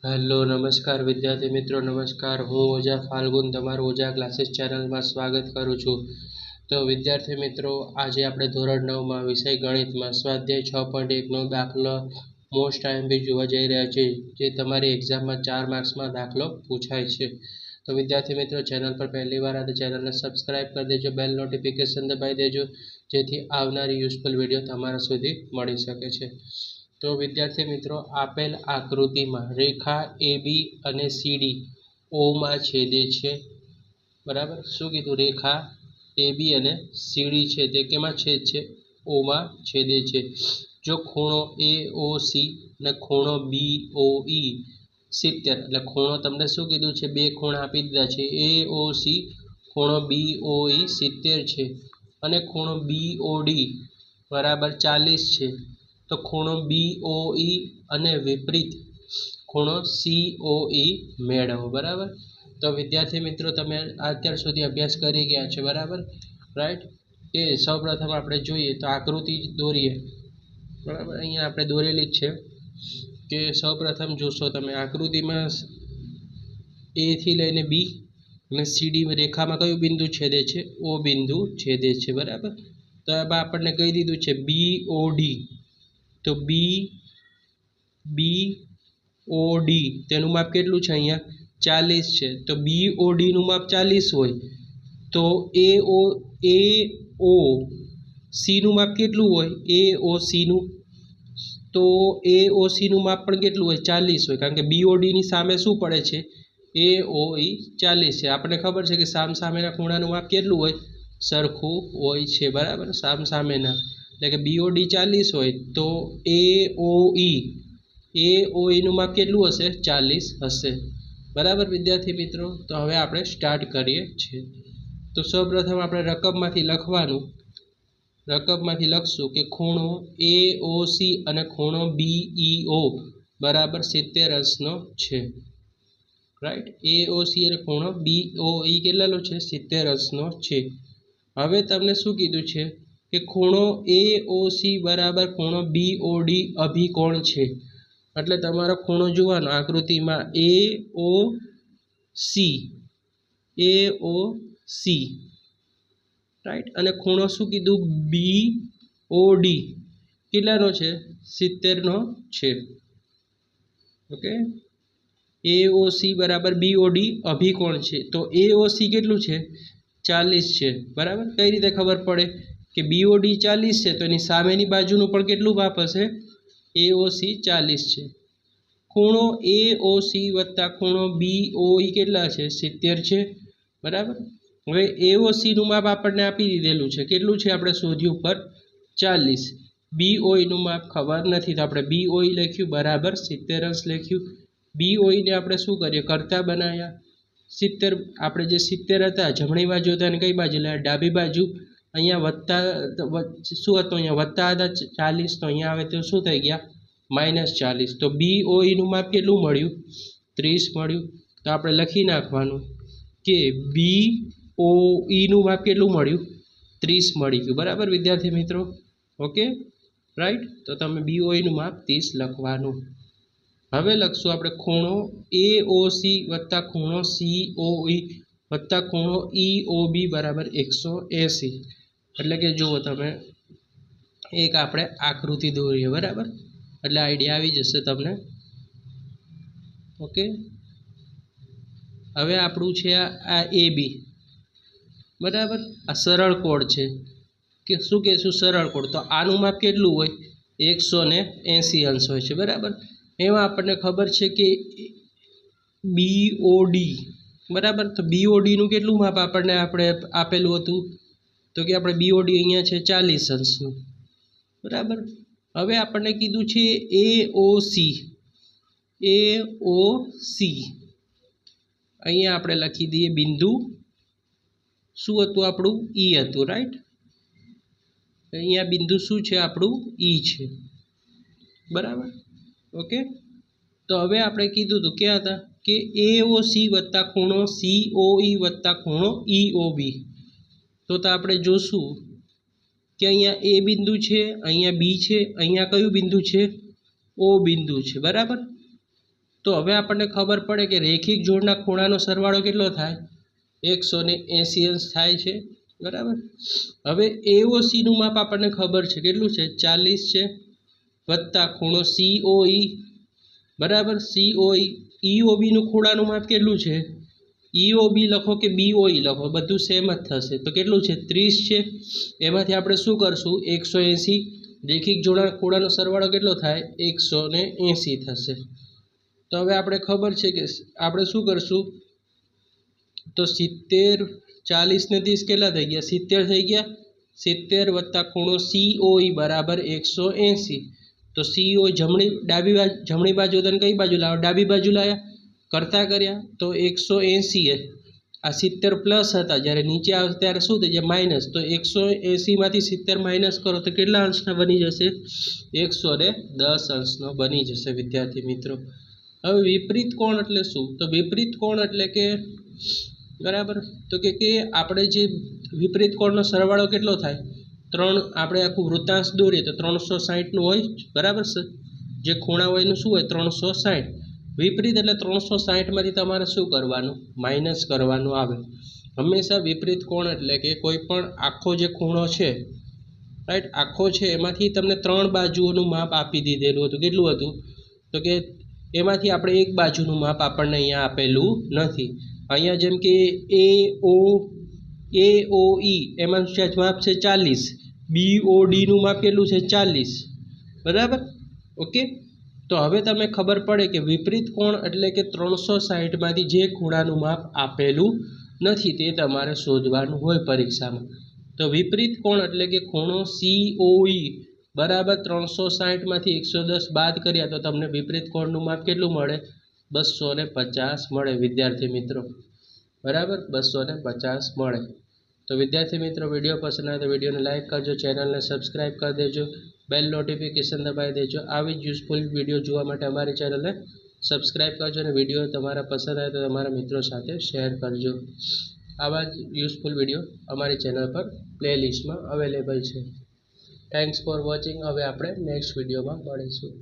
Hello નમસ્કાર વિદ્યાર્થી મિત્રો નમસ્કાર। હું ઓઝા ફાલ્ગુન તમારું ઓઝા ક્લાસીસ ચેનલમાં સ્વાગત કરું છું। તો વિદ્યાર્થી મિત્રો આજે આપણે ધોરણ 9માં વિષય ગણિતમાં સ્વાધ્યાય 6.1નો દાખલો મોસ્ટ આઈએમપી જોવા જઈ રહ્યા છીએ, જે તમારી એક્ઝામમાં 4 માર્ક્સમાં દાખલો પૂછાય છે। તો વિદ્યાર્થી મિત્રો ચેનલ પર પહેલી વાર આવે ચેનલને સબસ્ક્રાઇબ કરી દેજો, બેલ નોટિફિકેશન દબાવી દેજો, જેથી આવનારી યુઝફુલ વિડીયો તમારા સુધી મળી શકે છે। તો વિદ્યાર્થી મિત્રો આપેલ આકૃતિમાં રેખા AB અને CD O માં છેદે છે, બરાબર। શું કીધું? રેખા AB અને CD છે તે કેમાં છેદ છે? O માં છેદે છે। જો ખૂણો AOC અને ખૂણો BOE 70, એટલે ખૂણો તમને શું કીધું છે? બે ખૂણા આપી દીધા છે, AOC ખૂણો BOE 70 છે અને ખૂણો BOD બરાબર 40 છે। તો ખૂણો BOE અને વિપરીત ખૂણો COE મેળવો, બરાબર। તો વિદ્યાર્થી મિત્રો તમે અત્યાર સુધી અભ્યાસ કરી ગયા છો, બરાબર, રાઈટ। કે સૌપ્રથમ આપણે જોઈએ તો આકૃતિ દોરીએ, બરાબર। અહીંયા આપણે દોરેલી જ છે કે સૌપ્રથમ જોશો તમે આકૃતિમાં A થી લઈને B અને CD રેખામાં કયું બિંદુ છેદે છે? O બિંદુ છેદે છે, બરાબર। તો એમાં આપણને કહી દીધું છે BOD, તો BOD તેનું માપ કેટલું છે? અહીંયા 40 છે। તો BOD નું માપ 40 હોય તો AOC નું માપ કેટલું હોય? AOC નું, તો AOC નું માપ પણ કેટલું હોય? 40 હોય, કારણ કે BOD ની સામે શું પડે છે? AOE 40 છે। આપણને ખબર છે કે સામસામેના ખૂણાનું માપ કેટલું હોય? સરખું હોય છે, બરાબર, સામસામેના, એટલે કે BOD 40 હોય તો AOE નું માપ કેટલું હશે? 40 હશે, બરાબર વિદ્યાર્થી મિત્રો। તો હવે આપણે સ્ટાર્ટ કરીએ છીએ। તો સૌપ્રથમ આપણે રકમમાંથી લખશું કે ખૂણો AOC અને ખૂણો BEO બરાબર 70 અંશનો છે, રાઈટ। AOC અને ખૂણો BOE કેટલાનો છે? 70 અંશનો છે। હવે તમને શું કીધું છે કે ખૂણો AOC બરાબર ખૂણો BOD અભિકોણ છે, એટલે તમારો ખૂણો જોવાનો આકૃતિમાં AOC, રાઈટ, અને ખૂણો શું કીધું? BOD કેટલાનો છે? 70 નો છે, ઓકે। AOC બરાબર BOD અભિકોણ છે, તો AOC કેટલું છે? 40 છે, બરાબર। કઈ રીતે ખબર પડે કે BOD 40 છે? તો એની સામેની બાજુનું પણ કેટલું માપ હશે? AOC 40 છે। ખૂણો AOC વત્તા ખૂણો BOE કેટલા છે? 70 છે, બરાબર। હવે AOC નું માપ આપણને આપી દીધેલું છે, કેટલું છે આપણે શોધ્યું ઉપર? 40। BOE નું માપ ખબર નથી, તો આપણે BOE લખ્યું, બરાબર 70 અંશ લખ્યું। BOE ને આપણે શું કરીએ? કરતા બનાવ્યા। 70 આપણે જે 70 હતા જમણી બાજુ હતા અને કઈ બાજુ લાવ્યા? ડાબી બાજુ। અહીંયા વત્તા શું હતું? અહીંયા વત્તા હતા 40, તો અહીંયા આવે તો શું થઈ ગયા? -40। તો BOE નું માપ કેટલું મળ્યું? 30 મળ્યું। તો આપણે લખી નાખવાનું કે BOE નું માપ કેટલું મળ્યું? 30 મળી ગયું, બરાબર વિદ્યાર્થી મિત્રો, ઓકે, રાઈટ। તો તમે BOE નું માપ 30 લખવાનું। હવે લખશું આપણે ખૂણો AOC વત્તા ખૂણો COE વત્તા ખૂણો EOB બરાબર 180, એટલે કે જુઓ તમે એક આપણે આકૃતિ દોરીએ, બરાબર, એટલે આઈડિયા આવી જશે તમને, ઓકે। હવે આપણું છે આ AB, બરાબર, આ સરળ કોણ છે, કે શું કહેશું? સરળ કોણ। તો આનું માપ કેટલું હોય? 180 અંશ હોય છે, બરાબર। એમાં આપણને ખબર છે કે BOD, બરાબર, તો BOD નું કેટલું માપ આપણે આપેલું હતું? તો કે આપણે BOD અહીંયા છે 40 અંશનું, બરાબર। હવે આપણને કીધું છે AOC, અહીંયા આપણે લખી દઈએ બિંદુ, શું હતું આપણું? E હતું, રાઈટ। અહીંયા બિંદુ શું છે આપણું? E છે, બરાબર, ઓકે। તો હવે આપણે કીધું હતું ક્યાં હતા કે AOC વત્તા ખૂણો COE વત્તા ખૂણો EOB, તો આપણે જોશું કે અહીંયા A બિંદુ છે, અહીંયા B છે, અહીંયા કયું બિંદુ છે? O બિંદુ છે, બરાબર। તો હવે આપણને ખબર પડે કે રેખિક જોડના ખૂણાનો સરવાળો કેટલો થાય 180 અંશ થાય છે બરાબર. હવે એઓસીનું માપ આપણને ખબર છે કેટલું છે 40 છે વત્તા ખૂણો COE બરાબર COE EOBનું ખૂણાનું માપ કેટલું છે EOB લખો કે BOE લખો બધું સેમ જ થશે તો કેટલું છે 30 છે. એમાંથી આપણે શું કરશું 180 રેખિક જોડના ખૂણાનો સરવાળો કેટલો થાય 180 થશે. તો હવે આપણે ખબર છે કે આપણે શું કરશું તો 70 40 ને 30 કેટલા થઈ ગયા 70 થઈ ગયા 70 વત્તા ખૂણો COE બરાબર 180 તો COE જમણી બાજુ તને કઈ બાજુ લાવો ડાબી બાજુ લાવ્યા કરતા કર્યા તો 180 આ 70 પ્લસ હતા જ્યારે નીચે આવે ત્યારે શું થઈ જાય માઇનસ તો 180 માંથી 70 માઇનસ કરો તો કેટલા અંશના બની જશે 110 અંશનો બની જશે વિદ્યાર્થી મિત્રો. હવે વિપરીત કોણ એટલે શું તો વિપરીત કોણ એટલે કે બરાબર તો કે આપણે જે વિપરીત કોણનો સરવાળો કેટલો થાય 3 આપણે આખું વૃત્તાંશ દોરીએ તો 360નું હોય બરાબર છે જે ખૂણા હોય એનું શું હોય 360 વિપરીત એટલે 360 માંથી તમારે શું કરવાનું માઇનસ કરવાનું આવે. હંમેશા વિપરીત કોણ એટલે કે કોઈ પણ આખો જે ખૂણો છે રાઈટ આખો છે એમાંથી તમને 3 બાજુઓનું માપ આપી દીધેલું હતું કેટલું હતું તો કે એમાંથી આપણે એક બાજુનું માપ આપણને અહીંયા આપેલું નથી. અહીંયા જેમ કે AOE એમાં માપ છે 40 BODનું માપ કેટલું છે 40 બરાબર ઓકે. તો હવે તમે ખબર પડે કે વિપરીત કોણ એટલે કે 360 માંથી જે ખૂણાનું માપ આપેલું નથી તે તમારે શોધવાનું હોય પરીક્ષામાં. તો વિપરીત કોણ એટલે કે ખૂણો COE બરાબર 360 માંથી 110 બાદ કર્યા તો તમને વિપરીત કોણનું માપ કેટલું મળે 250 મળે વિદ્યાર્થી મિત્રો બરાબર 250 મળે. તો વિદ્યાર્થી મિત્રો વિડીયો પસંદ આવે તો વિડીયોને લાઇક કરજો ચેનલને સબસ્ક્રાઈબ કરી દેજો બેલ નોટિફિકેશન દબાવી દેજો. આવી જ યુઝફુલ વિડીયો જોવા માટે અમારી ચેનલને સબસ્ક્રાઈબ કરજો અને વિડીયો તમારા પસંદ આવે તો તમારા મિત્રો સાથે શેર કરજો. આવા જ યુઝફુલ વિડીયો અમારી ચેનલ પર પ્લેલિસ્ટમાં અવેલેબલ છે. Thanks for watching. હવે આપણે નેક્સ્ટ વિડીયોમાં મળીશું.